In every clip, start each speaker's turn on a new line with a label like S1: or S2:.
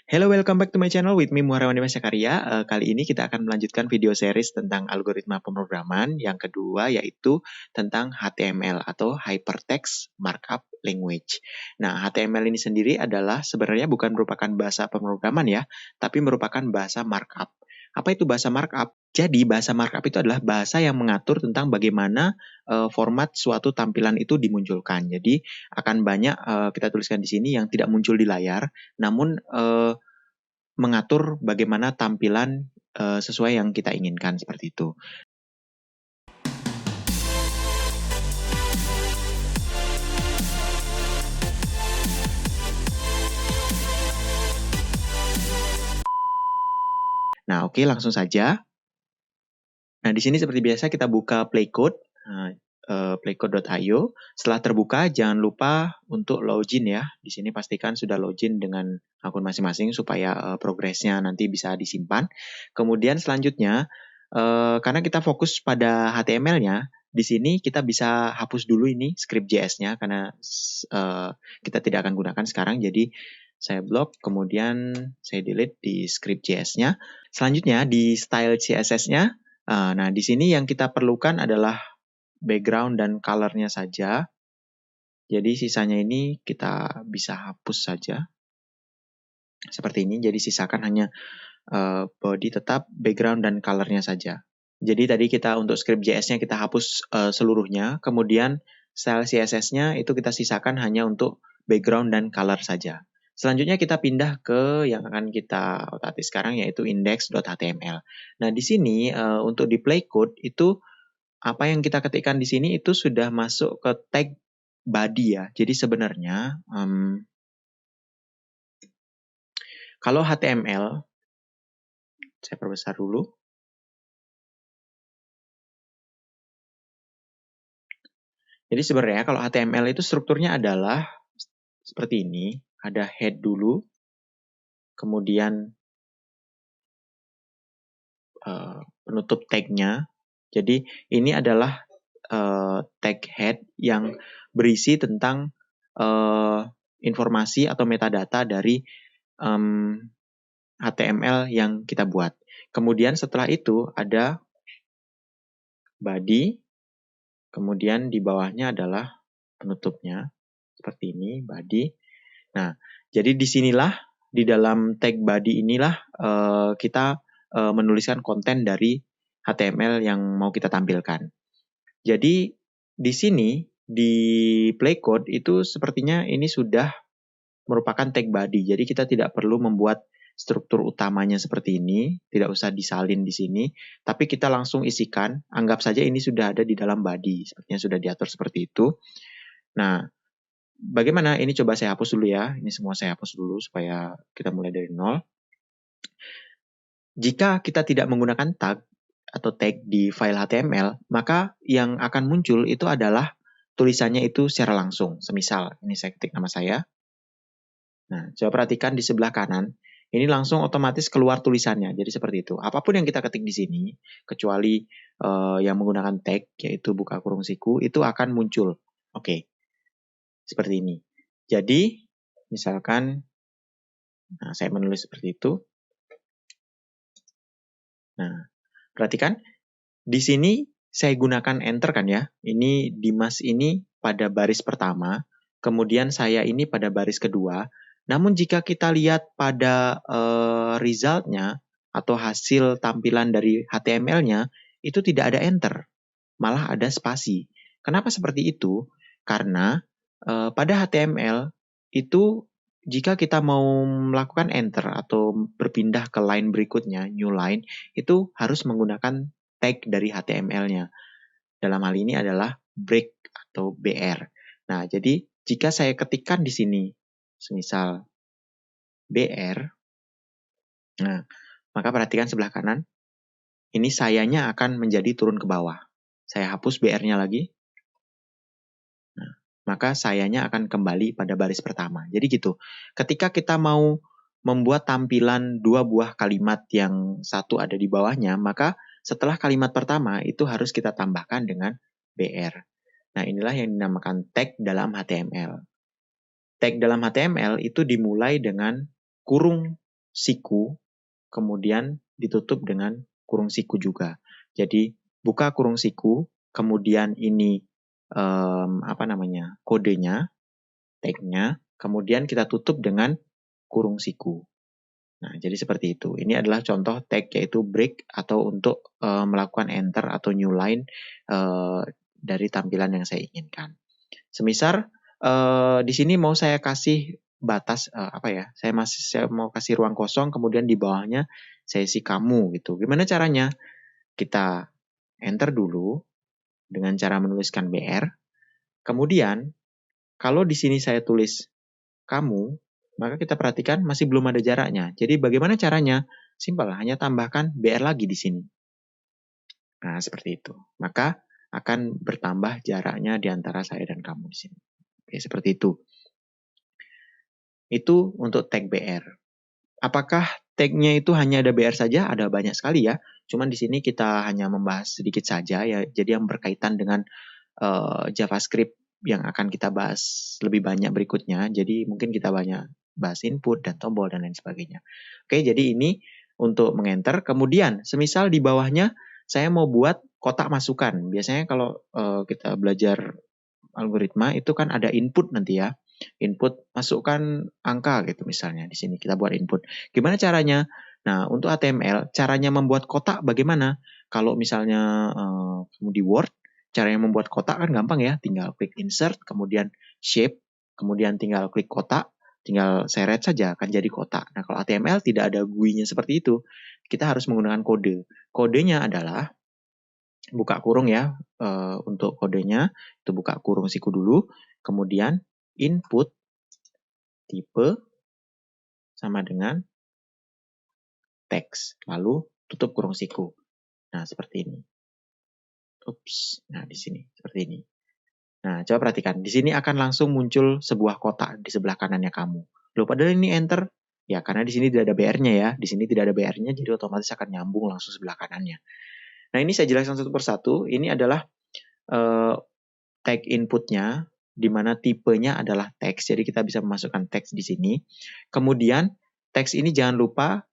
S1: Hello, welcome back to my channel with me Muharawan Dimas Karya. Kali ini kita akan melanjutkan video series tentang algoritma pemrograman. Yang kedua yaitu tentang HTML atau Hypertext Markup Language. Nah, HTML ini sendiri adalah sebenarnya bukan merupakan bahasa pemrograman ya, tapi merupakan bahasa markup. Apa itu bahasa markup? Jadi, bahasa markup itu adalah bahasa yang mengatur tentang bagaimana format suatu tampilan itu dimunculkan. Jadi, akan banyak kita tuliskan di sini yang tidak muncul di layar, namun mengatur bagaimana tampilan sesuai yang kita inginkan seperti itu. Nah, oke, langsung saja. Nah, di sini seperti biasa kita buka Playcode, playcode.io. Setelah terbuka, jangan lupa untuk login ya. Di sini pastikan sudah login dengan akun masing-masing supaya progresnya nanti bisa disimpan. Kemudian selanjutnya, karena kita fokus pada HTML-nya, di sini kita bisa hapus dulu ini script.js-nya karena kita tidak akan gunakan sekarang. Jadi saya blok, kemudian saya delete di script.js-nya. Selanjutnya di style CSS-nya, nah di sini yang kita perlukan adalah background dan color-nya saja. Jadi sisanya ini kita bisa hapus saja. Seperti ini, jadi sisakan hanya body tetap, background dan color-nya saja. Jadi tadi kita untuk script.js-nya kita hapus seluruhnya, kemudian style CSS-nya itu kita sisakan hanya untuk background dan color saja. Selanjutnya kita pindah ke yang akan kita otak-atik sekarang yaitu index.html. Nah, di sini untuk di Playcode itu apa yang kita ketikkan di sini itu sudah masuk ke tag body ya. Jadi sebenarnya kalau HTML, saya perbesar dulu. Jadi sebenarnya kalau HTML itu strukturnya adalah seperti ini. Ada head dulu, kemudian penutup tag-nya. Jadi ini adalah tag head yang berisi tentang informasi atau metadata dari HTML yang kita buat. Kemudian setelah itu ada body, kemudian di bawahnya adalah penutupnya, seperti ini, body. Nah, jadi disinilah, di dalam tag body inilah kita menuliskan konten dari HTML yang mau kita tampilkan. Jadi di sini, di Playcode itu sepertinya ini sudah merupakan tag body. Jadi kita tidak perlu membuat struktur utamanya seperti ini, tidak usah disalin di sini, tapi kita langsung isikan, anggap saja ini sudah ada di dalam body, sepertinya sudah diatur seperti itu. Nah, bagaimana? Ini coba saya hapus dulu ya, ini semua saya hapus dulu supaya kita mulai dari nol. Jika kita tidak menggunakan tag atau tag di file HTML, maka yang akan muncul itu adalah tulisannya itu secara langsung. Semisal, ini saya ketik nama saya. Nah, coba perhatikan di sebelah kanan, ini langsung otomatis keluar tulisannya. Jadi seperti itu. Apapun yang kita ketik di sini, kecuali yang menggunakan tag, yaitu buka kurung siku, itu akan muncul. Oke, seperti ini. Jadi, misalkan, nah, saya menulis seperti itu. Nah, perhatikan, di sini saya gunakan enter kan ya. Ini Dimas ini pada baris pertama, kemudian saya ini pada baris kedua. Namun jika kita lihat pada result-nya atau hasil tampilan dari HTML-nya, itu tidak ada enter, malah ada spasi. Kenapa seperti itu? Karena pada HTML itu jika kita mau melakukan enter atau berpindah ke line berikutnya, new line, itu harus menggunakan tag dari HTML-nya. Dalam hal ini adalah break atau BR. Nah, jadi jika saya ketikkan di sini, semisal BR, nah, maka perhatikan sebelah kanan, ini sayanya akan menjadi turun ke bawah. Saya hapus BR-nya lagi, nah, maka sayanya akan kembali pada baris pertama. Jadi gitu, ketika kita mau membuat tampilan dua buah kalimat yang satu ada di bawahnya, maka setelah kalimat pertama itu harus kita tambahkan dengan BR. Nah, inilah yang dinamakan tag dalam HTML. Tag dalam HTML itu dimulai dengan kurung siku, kemudian ditutup dengan kurung siku juga. Jadi buka kurung siku, kemudian ini kodenya, tag-nya, kemudian kita tutup dengan kurung siku. Nah, jadi seperti itu. Ini adalah contoh tag yaitu break atau untuk melakukan enter atau new line dari tampilan yang saya inginkan. Semisal di sini mau saya kasih batas saya mau kasih ruang kosong, kemudian di bawahnya saya isi kamu gitu. Gimana caranya? Kita enter dulu dengan cara menuliskan BR. Kemudian kalau di sini saya tulis kamu, maka kita perhatikan masih belum ada jaraknya. Jadi bagaimana caranya? Simpel, hanya tambahkan BR lagi di sini. Nah, seperti itu. Maka akan bertambah jaraknya di antara saya dan kamu di sini. Oke, seperti itu. Itu untuk tag BR. Apakah tag-nya itu hanya ada BR saja? Ada banyak sekali ya. Cuman di sini kita hanya membahas sedikit saja ya. Jadi yang berkaitan dengan JavaScript yang akan kita bahas lebih banyak berikutnya. Jadi mungkin kita banyak bahas input dan tombol dan lain sebagainya. Oke, jadi ini untuk mengenter. Kemudian, semisal di bawahnya saya mau buat kotak masukan. Biasanya kalau kita belajar algoritma itu kan ada input nanti ya. Input masukkan angka gitu misalnya. Di sini kita buat input. Gimana caranya? Nah, untuk HTML, caranya membuat kotak bagaimana? Kalau misalnya kamu di Word, caranya membuat kotak kan gampang ya. Tinggal klik insert, kemudian shape, kemudian tinggal klik kotak, tinggal seret saja akan jadi kotak. Nah, kalau HTML tidak ada GUI-nya seperti itu. Kita harus menggunakan kode. Kodenya adalah buka kurung ya, untuk kodenya itu buka kurung siku dulu, kemudian input tipe sama dengan teks, lalu tutup kurung siku. Nah, seperti ini. Nah di sini seperti ini. Nah, coba perhatikan, di sini akan langsung muncul sebuah kotak di sebelah kanannya kamu. Loh, padahal ini enter. Ya, karena di sini tidak ada BR-nya ya. Di sini tidak ada BR-nya, jadi otomatis akan nyambung langsung sebelah kanannya. Nah, ini saya jelaskan satu persatu. Ini adalah tag inputnya, di mana tipenya adalah teks. Jadi kita bisa memasukkan teks di sini. Kemudian teks ini jangan lupa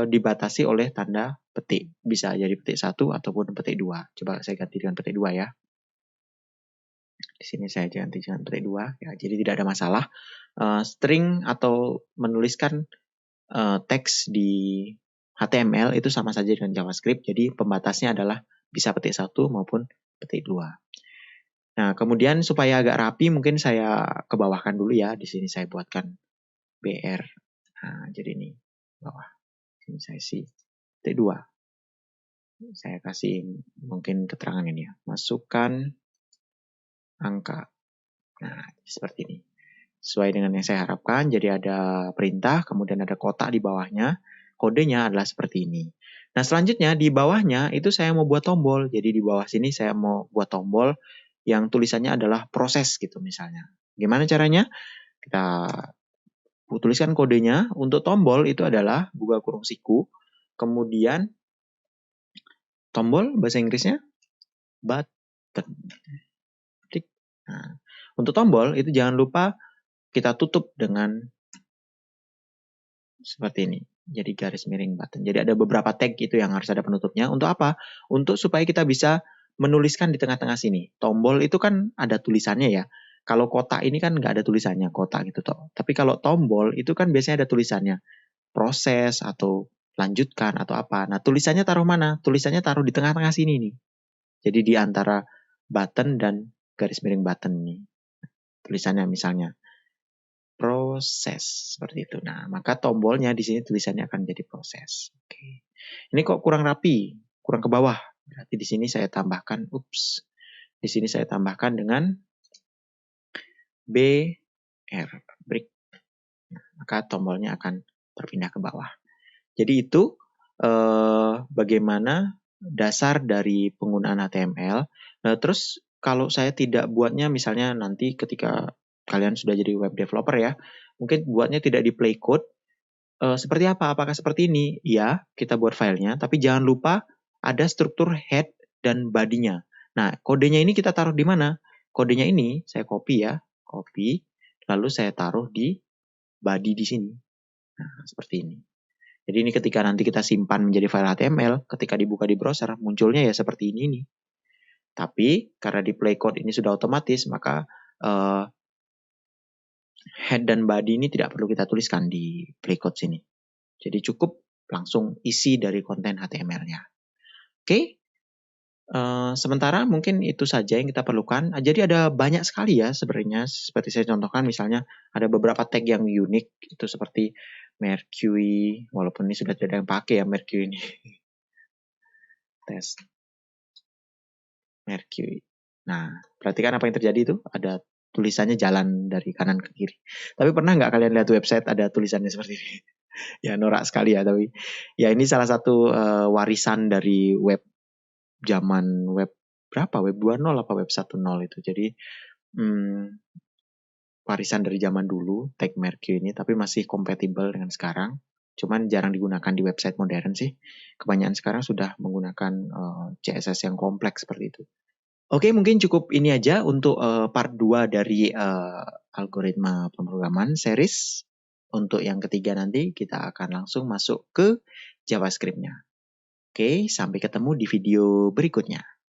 S1: dibatasi oleh tanda petik. Bisa jadi petik 1 ataupun petik 2. Coba saya ganti dengan petik 2 ya. Di sini saya ganti dengan petik 2. Ya, jadi tidak ada masalah. String atau menuliskan teks di HTML itu sama saja dengan JavaScript. Jadi pembatasnya adalah bisa petik 1 maupun petik 2. Nah, kemudian supaya agak rapi mungkin saya kebawahkan dulu ya. Di sini saya buatkan BR. Nah, jadi ini bawah. Sini saya isi T2. Saya kasih mungkin keterangan ini ya. Masukkan angka. Nah, seperti ini. Sesuai dengan yang saya harapkan, jadi ada perintah, kemudian ada kotak di bawahnya. Kodenya adalah seperti ini. Nah, selanjutnya di bawahnya itu saya mau buat tombol. Jadi di bawah sini saya mau buat tombol yang tulisannya adalah proses gitu misalnya. Gimana caranya? Kita tuliskan kodenya. Untuk tombol itu adalah buka kurung siku, kemudian tombol bahasa Inggrisnya button. Nah, untuk tombol itu jangan lupa kita tutup dengan seperti ini. Jadi garis miring button. Jadi ada beberapa tag itu yang harus ada penutupnya. Untuk apa? Untuk supaya kita bisa menuliskan di tengah-tengah sini. Tombol itu kan ada tulisannya ya. Kalau kotak ini kan nggak ada tulisannya, kotak gitu toh. Tapi kalau tombol itu kan biasanya ada tulisannya. Proses atau lanjutkan atau apa. Nah, tulisannya taruh mana? Tulisannya taruh di tengah-tengah sini nih. Jadi di antara button dan garis miring button nih. Tulisannya misalnya proses seperti itu. Nah, maka tombolnya di sini tulisannya akan jadi proses. Oke. Ini kok kurang rapi, kurang ke bawah. Berarti di sini saya tambahkan, di sini saya tambahkan dengan BR, break. Nah, maka tombolnya akan berpindah ke bawah. Jadi itu bagaimana dasar dari penggunaan HTML. Nah, terus kalau saya tidak buatnya misalnya nanti ketika kalian sudah jadi web developer ya, mungkin buatnya tidak di play code, seperti apa? Apakah seperti ini? Ya, kita buat filenya, tapi jangan lupa ada struktur head dan body-nya. Nah, kodenya ini kita taruh di mana? Kodenya ini saya copy ya, copy, lalu saya taruh di body di sini. Nah, seperti ini. Jadi ini ketika nanti kita simpan menjadi file HTML, ketika dibuka di browser, munculnya ya seperti ini nih. Tapi karena di play code ini sudah otomatis, maka head dan body ini tidak perlu kita tuliskan di play code sini. Jadi cukup langsung isi dari konten HTML-nya. Oke, sementara mungkin itu saja yang kita perlukan. Jadi ada banyak sekali ya sebenarnya, seperti saya contohkan misalnya ada beberapa tag yang unik, itu seperti Mercury, walaupun ini sudah tidak ada yang pakai ya Mercury ini. Tes Mercury. Nah, perhatikan apa yang terjadi itu, ada tulisannya jalan dari kanan ke kiri. Tapi pernah nggak kalian lihat website ada tulisannya seperti ini? Ya norak sekali ya, tapi ya ini salah satu warisan dari web zaman web berapa? Web 2.0 apa web 1.0 itu. Jadi warisan dari zaman dulu tag Mercury ini, tapi masih kompatibel dengan sekarang. Cuman jarang digunakan di website modern sih. Kebanyakan sekarang sudah menggunakan CSS yang kompleks seperti itu. Oke, mungkin cukup ini aja untuk part 2 dari algoritma pemrograman series. Untuk yang ketiga nanti kita akan langsung masuk ke JavaScript-nya. Oke, sampai ketemu di video berikutnya.